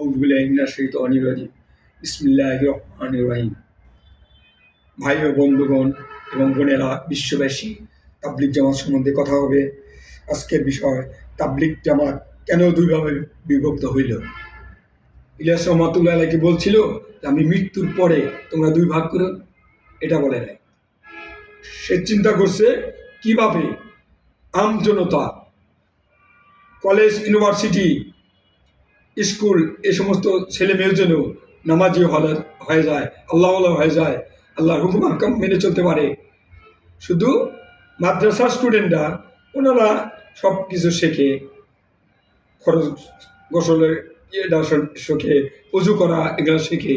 আউযু বিল্লাহি মিনাশ শাইতানির রাজিম। বিসমিল্লাহির রহমানির রহিম। ভাই ও বন্ধুগণ এবং বোনেরা, বিশ্ববাসী, তাবলিগ জামাত সম্বন্ধে কথা হবে। আজকের বিষয়, তাবলিগ জামাত কেন দুইভাবে বিভক্ত হইল। ইলিয়াস রহমাতুল্লাহ আলাইহি বলছিল যে আমি মৃত্যুর পরে তোমরা দুই ভাগ করো, এটা বলে নাই। সে চিন্তা করছে কিভাবে আমজনতা, কলেজ, ইউনিভার্সিটি, স্কুল, এ সমস্ত ছেলে মেয়ের জন্য নামাজি হয়ে যায়, আল্লাহ হয়ে যায়, আল্লাহর হুকুম হাকাম মেনে চলতে পারে। শুধু মাদ্রাসার স্টুডেন্টরা ওনারা সব কিছু শেখে, খরচ গোসলের ইয়েটা শেখে, উজু করা এগুলো শেখে।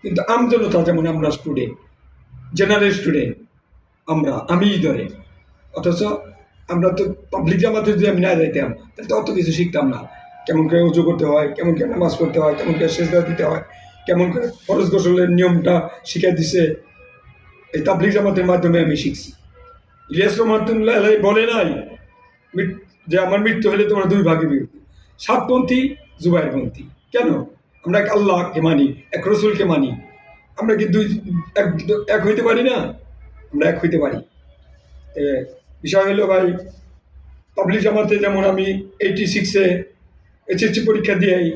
কিন্তু আমজনতা, যেমন আমরা স্টুডেন্ট, জেনারেল স্টুডেন্ট, আমিই ধরে, অথচ আমরা তো তাবলিগ জামাতে যদি আমি না যাইতাম তাহলে তো অত কিছু শিখতাম না। কেমন করে উজু করতে হয়, কেমন করে নামাজ পড়তে হয়, কেমন করে সেজদা দিতে হয়, কেমন করে ফরজ গোসলের নিয়মটা শিখিয়ে দিছে, এই তাবলিগ জামাতের মাধ্যমে আমি শিখছি। ইলিয়াস রহমাতুল্লাহ আলাইহি বলে নাই যে আমার মৃত্যু হলে তোমরা দুই ভাগে বিভক্ত, সাতপন্থী, জুবাইরপন্থী। কেন? আমরা এক আল্লাহকে মানি, এক রসুলকে মানি, আমরা কি এক হইতে পারি না? আমরা এক হইতে পারি। বিষয় হলো ভাই, তাবলিগ জামাতে যেমন আমি 86-এ HSC পরীক্ষা দিয়েই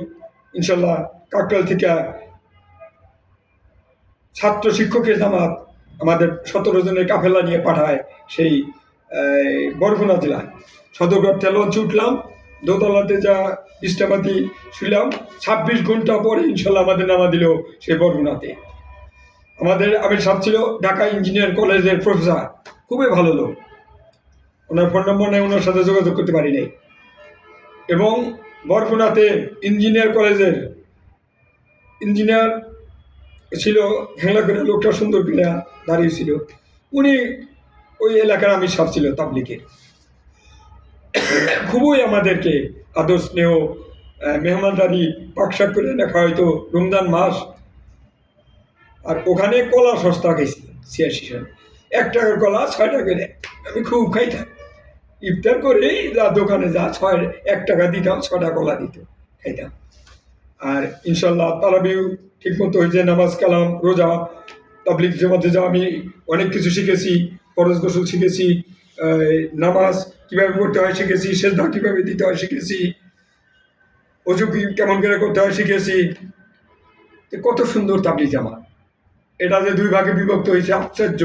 ইনশাল্লাহ কাকরাইল থেকে ছাত্র শিক্ষকের জামাত আমাদের 17 জনের কাফেলা নিয়ে পাঠায় সেই বরগুনা জেলায়। সদরঘাট লঞ্চে উঠলাম, দোতলাতে যা ইস্টামাতি শুনলাম, 26 ঘন্টা পরে ইনশাল্লাহ আমাদের নামা দিল সেই বরগুনাতে। আমাদের আমির সাহেব ছিল ঢাকা ইঞ্জিনিয়ার কলেজের প্রফেসর, খুবই ভালো লোক। ওনার ফোন নম্বর নেই, ওনার সাথে যোগাযোগ করতে পারি নাই। এবং বরগুনাতে ইঞ্জিনিয়ার কলেজের ইঞ্জিনিয়ার ছিল, হেংলা করে লোকটা, সুন্দর কিনা দাঁড়িয়ে ছিল, উনি ওই এলাকার আমির সাহেব ছিল তাবলিগের। খুবই আমাদেরকে আদর স্নেহ, মেহমানদারি, পাকশাক করে রাখা হয়তো রমজান মাস। আর ওখানে কলা সস্তা খাইছি 86 সালে, 1 টাকার কলা 6 টাকা করে, আমি খুব খাইতাম। ইফতার করে যা দোকানে যা 1 টাকা দিতাম, 6টা কলা দিত, খাইতাম। আর ইনশাল্লাহ তারাবিও ঠিক মতো হয়েছে, নামাজ কালাম, রোজা, তাবলিগ জামাতে যা আমি অনেক কিছু শিখেছি, ফরজ গোসল শিখেছি, নামাজ কীভাবে পড়তে হয় শিখেছি, সেজদা কীভাবে দিতে হয় শিখেছি, অজু কেমন করে করতে হয় শিখেছি। কত সুন্দর তাবলিগ জামাত। এটা যে দুই ভাগে বিভক্ত হয়েছে, আশ্চর্য।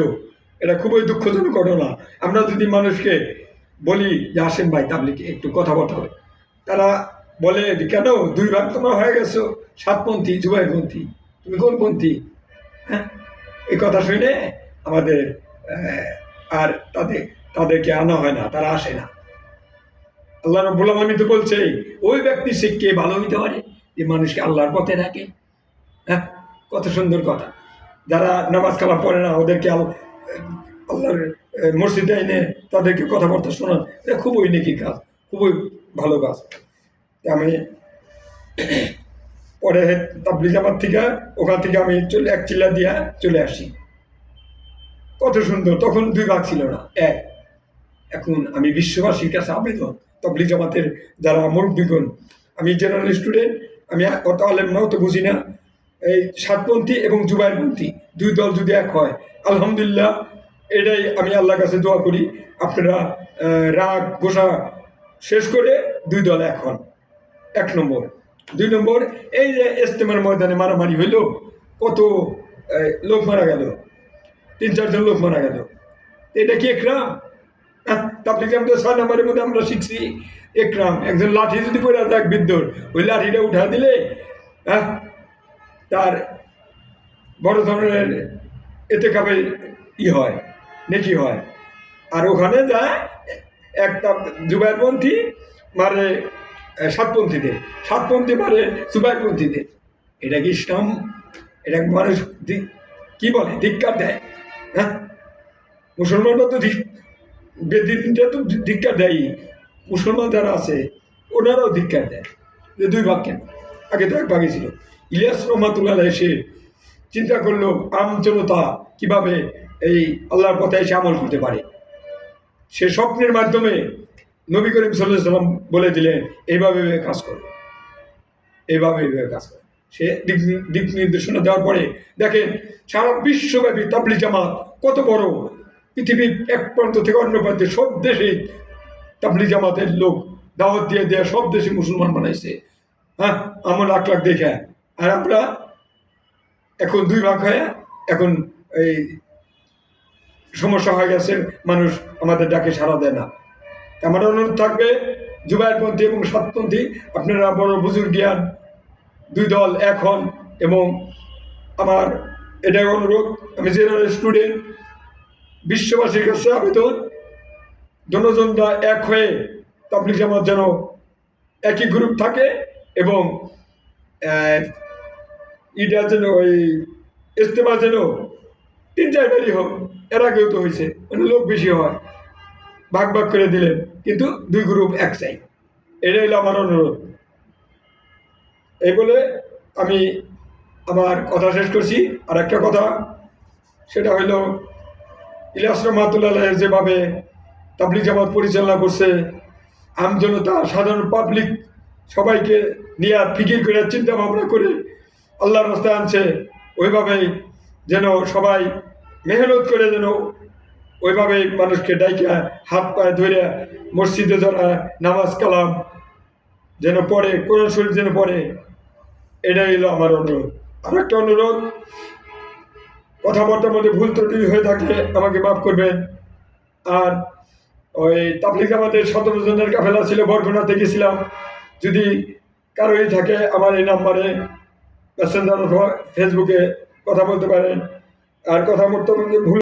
এটা খুবই দুঃখজনক ঘটনা। আমরা যদি মানুষকে বলি যে আসেন ভাই তাবলিগে একটু কথাবার্তা হবে, তারা বলে কেন দুই ভাগ তোমরা হয়ে গেছো, সাতপন্থী, জুবাইরপন্থী, তুমি কোন পন্থী? হ্যাঁ, এই কথা শুনে আমাদের আর তাদেরকে আনা হয় না, তারা আসে না। আল্লাহ রাব্বুল আলামিন তো বলছে ওই ব্যক্তি সে কে ভালো হইতে পারে যে মানুষকে আল্লাহর পথে রাখে। হ্যাঁ, কত সুন্দর কথা। যারা নামাজ কালাম পড়ে না, ওদেরকে আল্লাহর মসজিদে এনে তাদেরকে কথাবার্তা শোনান, এটা খুবই নেকির কাজ, খুবই ভালো কাজ। আমি পরে তাবলিগ জামাত থেকে ওখান থেকে আমি এক চিল্লা দিয়া চলে আসি। কত সুন্দর, তখন দুই ভাগ ছিল না, এক। এখন আমি বিশ্ববাসীর কাছে আবেদন, তাবলিগ জামাতের যারা মুরব্বীগণ, আমি জেনারেল স্টুডেন্ট, আমি অত আলেম না, অত বুঝি না। এই সাতপন্থী এবং জুবাইরপন্থী দুই দল যদি এক হয়, আলহামদুলিল্লাহ, এটাই আমি আল্লাহর কাছে দোয়া করি। আপনারা রাগ গোসা শেষ করে দুই দল এক হন। 1 নম্বর। 2 নম্বর, এই যে ইজতেমার ময়দানে মারামারি হইল, কত লোক মারা গেল, 3-4 জন লোক মারা গেল, এটা কি একরাম? তাবলিগ জামাতের 6 নম্বরের মধ্যে আমরা শিখছি একরাম। একজন লাঠি যদি পড়ে যাক বিদ্যুৎ, ওই লাঠিটা উঠা দিলে তার বড় ধরনের এতে কাবে হয়, নেকি হয়। আর ওখানে যায় একটা জুবাইরপন্থী মারে সাতপন্থীদের, সাতপন্থী মারে জুবাইরপন্থীদের। এটা কি ইসলাম? এটা মানুষ কি বলে, ধিক্কার দেয়। হ্যাঁ, মুসলমানরা তো বেদিনটা তো ধিক্কার দেয়, মুসলমান যারা আছে ওনারাও ধিক্কার দেয় যে দুই ভাগ কেন, আগে তো এক ভাগে ছিল। ইলিয়াস রহমাতুল্লাহ এসে চিন্তা করলো আমজনতা কিভাবে এই আল্লাহর পথে এসে আমল করতে পারে। সে স্বপ্নের মাধ্যমে নবী করিম সাল্লাল্লাহু আলাইহি ওয়াসাল্লাম বলে দিলেন এইভাবে কাজ করো, এইভাবে কাজ করো। সে দিক নির্দেশনা দেওয়ার পরে দেখেন সারা বিশ্বব্যাপী তাবলিগ জামাত কত বড়, পৃথিবীর এক প্রান্ত থেকে অন্য প্রান্তে সব দেশে তাবলিগ জামাতের লোক দাওয়াত দিয়ে দেয়া সব দেশে মুসলমান বানাইছে। হ্যাঁ, আমরা লাখ লাখ দেখে, আর আমরা এখন দুই ভাগ হয়ে এখন এই সমস্যা হয়ে গেছে, মানুষ আমাদের ডাকে সাড়া দেয় না। আমার অনুরোধ থাকবে জুবায়েরপন্থী এবং সাতপন্থী আপনারা বড় বুজুর্গ জ্ঞান দুই দল এক হন, এবং আমার এটাই অনুরোধ, আমি জেনারেল স্টুডেন্ট, বিশ্ববাসীর কাছে আবেদন, জনজনরা এক হয়ে তাবলিগ জামাত যেন একই গ্রুপ থাকে, এবং এটা যেন ওই ইজতেমা যেন 3-4 বারই হোক, এর আগেও তো হয়েছে, মানে লোক বেশি হয়, ভাগ ভাগ করে দিলেন, কিন্তু দুই গ্রুপ এক চাই, এটাই হলো আমার অনুরোধ। এই বলে আমি আমার কথা শেষ করছি। আর একটা কথা, সেটা হইল ইলিয়াস রহমাতুল্লাহ যেভাবে তাবলিগ জামাত পরিচালনা করছে, আমজনতা সাধারণ পাবলিক সবাইকে নিয়ে ফিকির করে চিন্তা ভাবনা করে আল্লাহর রাস্তায় আনছে, ওইভাবেই যেন সবাই মেহনত করে যেন ওইভাবেই মানুষকে ডাইকা হাত পায়ে ধরে মসজিদে যারা নামাজ কালাম যেন পড়ে, কোরআন শরীফ যেন পড়ে, এটাই হলো আমার অনুরোধ। আর একটা অনুরোধ, কথাবার্তার মধ্যে ভুল ত্রুটি হয়ে থাকলে আমাকে মাফ করবেন। আর ওই তাবলিগ জামাতের 17 জনের কাফেলা ছিল, বরগুনাতে গেছিলাম, যদি কারোই থাকে আমার এই নাম্বারে মেসেঞ্জার অথবা ফেসবুকে কথা বলতে পারেন। আর কথা বলতে ভুল